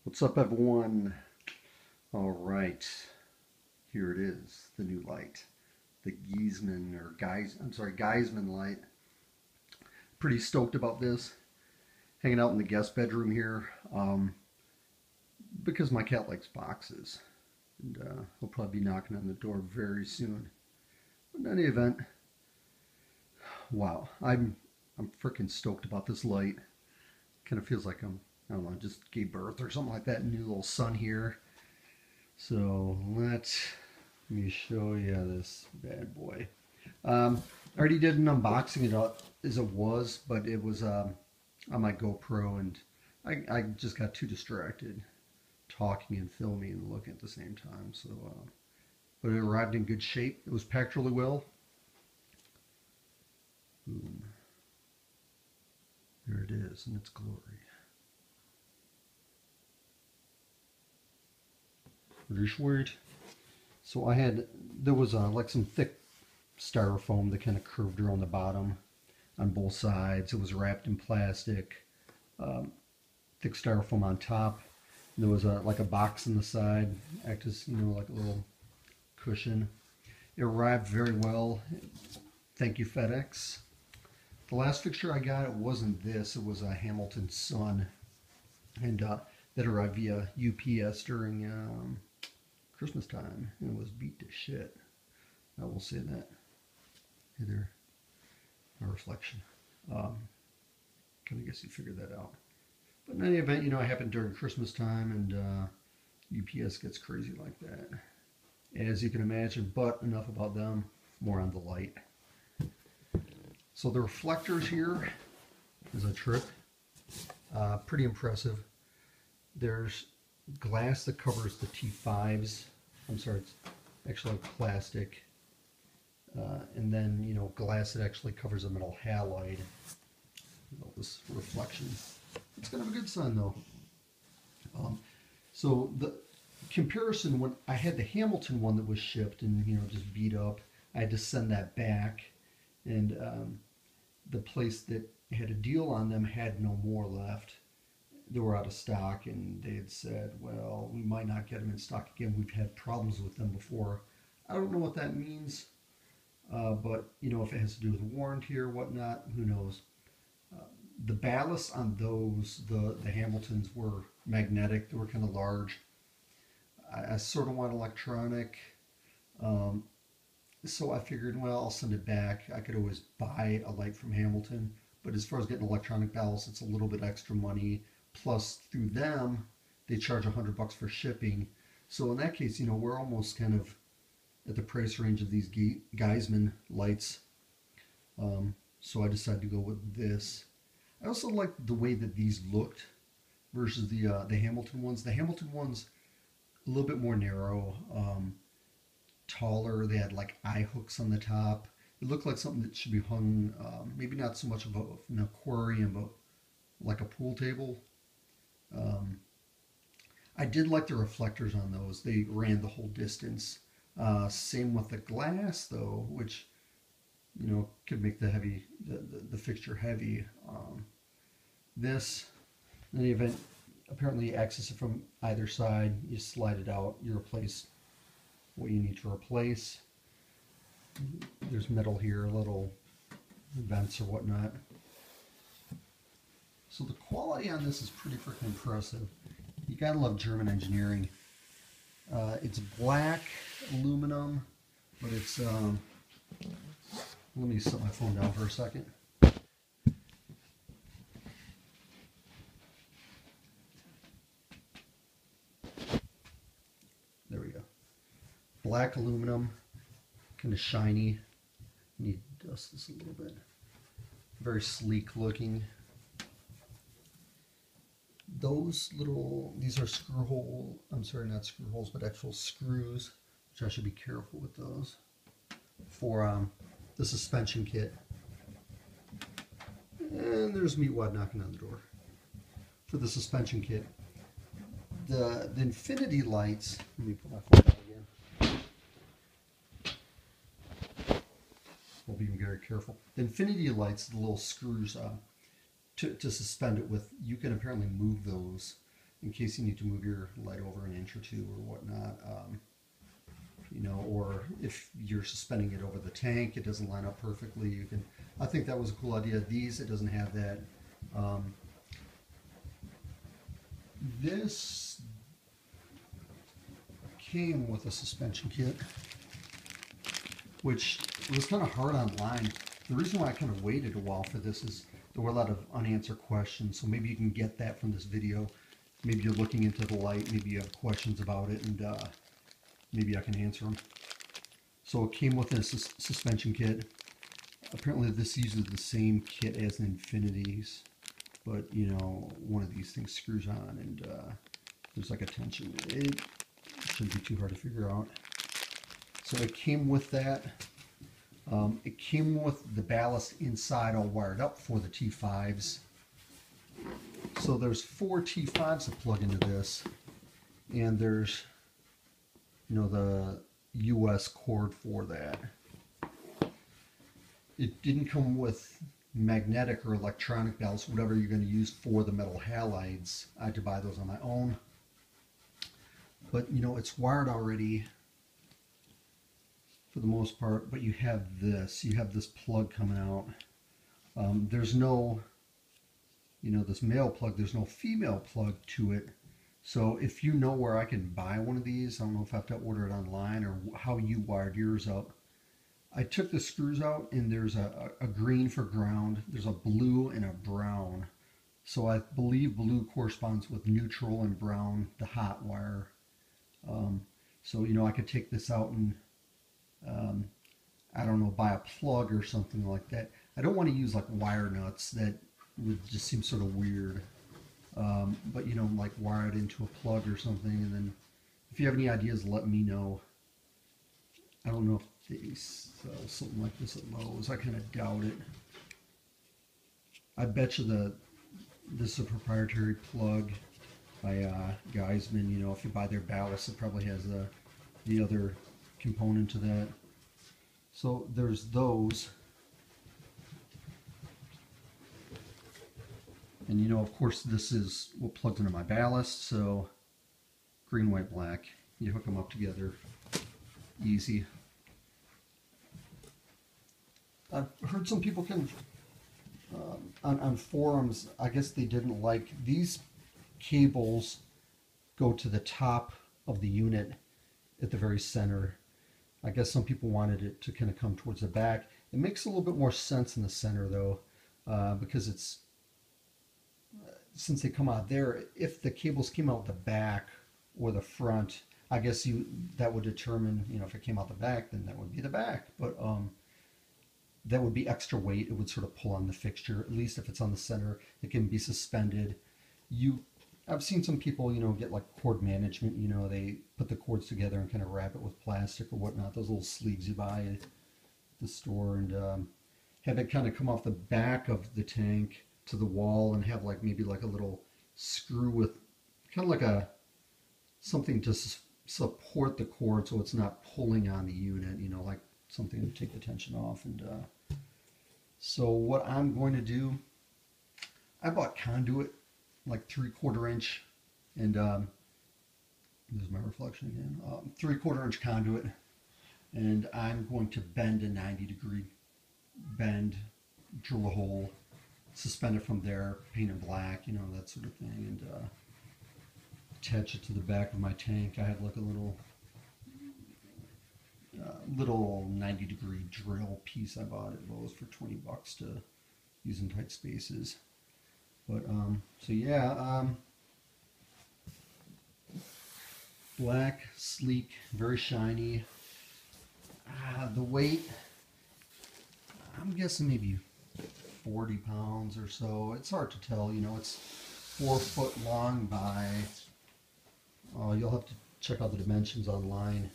What's up, everyone? All right, here it is, the new light, the Giesemann light. Pretty stoked about this. Hanging out in the guest bedroom here, because my cat likes boxes, and he'll probably be knocking on the door very soon. But in any event, wow, I'm freaking stoked about this light. Kind of feels like I don't know, just gave birth or something like that. New little sun here. So let me show you this bad boy. I already did an unboxing it up as it was, but it was on my GoPro, and I just got too distracted talking and filming and looking at the same time. So, but it arrived in good shape. It was packed really well. Boom. There it is in its glory. Pretty sweet. So there was like some thick styrofoam that kind of curved around the bottom on both sides. It was wrapped in plastic, thick styrofoam on top. And there was like a box on the side, act as like a little cushion. It arrived very well. Thank you, FedEx. The last fixture I got, it wasn't this. It was a Hamilton Sun, and that arrived via UPS during Christmas time, and it was beat to shit. I will say that. Hey there, a reflection. Kind of guess you figured that out. But in any event, it happened during Christmas time, and UPS gets crazy like that, as you can imagine. But enough about them. More on the light. So the reflectors here is a trip. Pretty impressive. There's glass that covers the T5s. I'm sorry, it's actually plastic. And then, glass that actually covers a metal halide. This reflection. It's kind of a good sun, though. So the comparison, when I had the Hamilton one that was shipped and, just beat up, I had to send that back. And the place that had a deal on them had no more left. They were out of stock, and they had said, well, we might not get them in stock again. We've had problems with them before. I don't know what that means, but, if it has to do with warranty or whatnot, who knows. The ballasts on those, the Hamiltons, were magnetic. They were kind of large. I sort of want electronic, so I figured, well, I'll send it back. I could always buy a light from Hamilton, but as far as getting electronic ballast, it's a little bit extra money. Plus, through them, they charge $100 for shipping. So in that case, we're almost kind of at the price range of these Giesemann lights. So I decided to go with this. I also liked the way that these looked versus the Hamilton ones. The Hamilton ones, a little bit more narrow, taller. They had like eye hooks on the top. It looked like something that should be hung, maybe not so much of an aquarium, but like a pool table. I did like the reflectors on those. They ran the whole distance. Same with the glass, though, which could make the fixture heavy. This, in the event, apparently you access it from either side. You slide it out. You replace what you need to replace. There's metal here, little vents or whatnot. So the quality on this is pretty freaking impressive. You gotta love German engineering. It's black aluminum, but it's let me set my phone down for a second. There we go. Black aluminum, kind of shiny. Need to dust this a little bit. Very sleek looking. These are screw hole, I'm sorry, not screw holes, but actual screws, which I should be careful with those, for the suspension kit. And there's Meatwad knocking on the door. For the suspension kit. The infinity lights, let me put my phone down again. We'll be very careful. The infinity lights, the little screws to suspend it with, you can apparently move those. in case you need to move your light over an inch or two or whatnot. You know, or if you're suspending it over the tank, it doesn't line up perfectly. You can. I think that was a cool idea. These, it doesn't have that. This came with a suspension kit, which was kind of hard online. The reason why I kind of waited a while for this is there were a lot of unanswered questions. So maybe you can get that from this video. Maybe you're looking into the light. Maybe you have questions about it, and maybe I can answer them. So it came with a suspension kit. Apparently this uses the same kit as an Infinity's, but you know, one of these things screws on and there's like a tension. It shouldn't be too hard to figure out. So it came with that. It came with the ballast inside all wired up for the T5s. So there's 4 T5s to plug into this, and there's, you know, the US cord for that. It didn't come with magnetic or electronic ballasts, whatever you're going to use for the metal halides. I had to buy those on my own. But you know, it's wired already for the most part, but you have this plug coming out. There's no, you know, this male plug, there's no female plug to it. So if you know where I can buy one of these, I don't know if I have to order it online or how you wired yours up. I took the screws out, and there's a green for ground, there's a blue and a brown. So I believe blue corresponds with neutral and brown, the hot wire. So, you know, I could take this out and, I don't know, buy a plug or something like that. I don't want to use like wire nuts. That would just seem sort of weird. But, you know, like wire it into a plug or something. And then if you have any ideas, let me know. I don't know if they sell something like this at Lowe's. I kind of doubt it. I bet you this is a proprietary plug by Giesemann. You know, if you buy their ballast, it probably has the other component to that. So there's those. And you know, of course, this is what plugs into my ballast. So green, white, black. You hook them up together. Easy. I've heard some people can, on forums, I guess they didn't like these cables go to the top of the unit at the very center. I guess some people wanted it to kind of come towards the back. It makes a little bit more sense in the center though, because it's, since they come out there, if the cables came out the back or the front, I guess that would determine, you know, if it came out the back, then that would be the back. But that would be extra weight. It would sort of pull on the fixture. At least if it's on the center, it can be suspended. I've seen some people, you know, get like cord management. You know, they put the cords together and kind of wrap it with plastic or whatnot. Those little sleeves you buy at the store, and have it kind of come off the back of the tank to the wall, and have like maybe like a little screw with kind of like something to support the cord so it's not pulling on the unit. You know, like something to take the tension off. And so what I'm going to do, I bought Conduit, like 3/4 inch, and there's my reflection again, 3/4 inch Conduit, and I'm going to bend a 90-degree bend, drill a hole, suspend it from there, paint it black, you know, that sort of thing, and attach it to the back of my tank. I had like a little 90-degree drill piece I bought at Lowe's for $20 to use in tight spaces. But so yeah, black, sleek, very shiny. The weight, I'm guessing maybe 40 pounds or so. It's hard to tell, you know. It's 4 foot long by, you'll have to check out the dimensions online,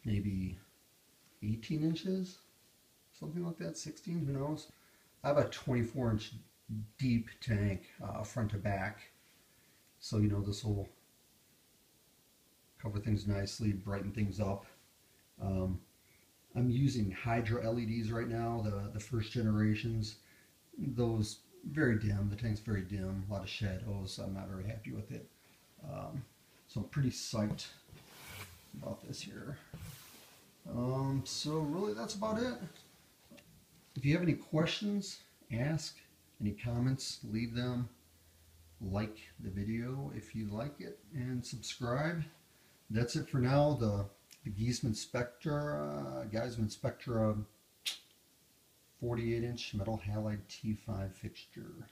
maybe 18 inches, something like that, 16, who knows. I have a 24-inch deep tank, front to back, so you know, this will cover things nicely, brighten things up. I'm using Hydra LEDs right now, the first generations. Those very dim. The tank's very dim. A lot of shadows. I'm not very happy with it. So I'm pretty psyched about this here. So really that's about it. If you have any questions, ask. Any comments, leave them. Like the video if you like it, and subscribe. That's it for now. The Giesemann Spectra 48-inch metal halide T5 fixture.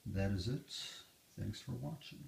That is it. Thanks for watching.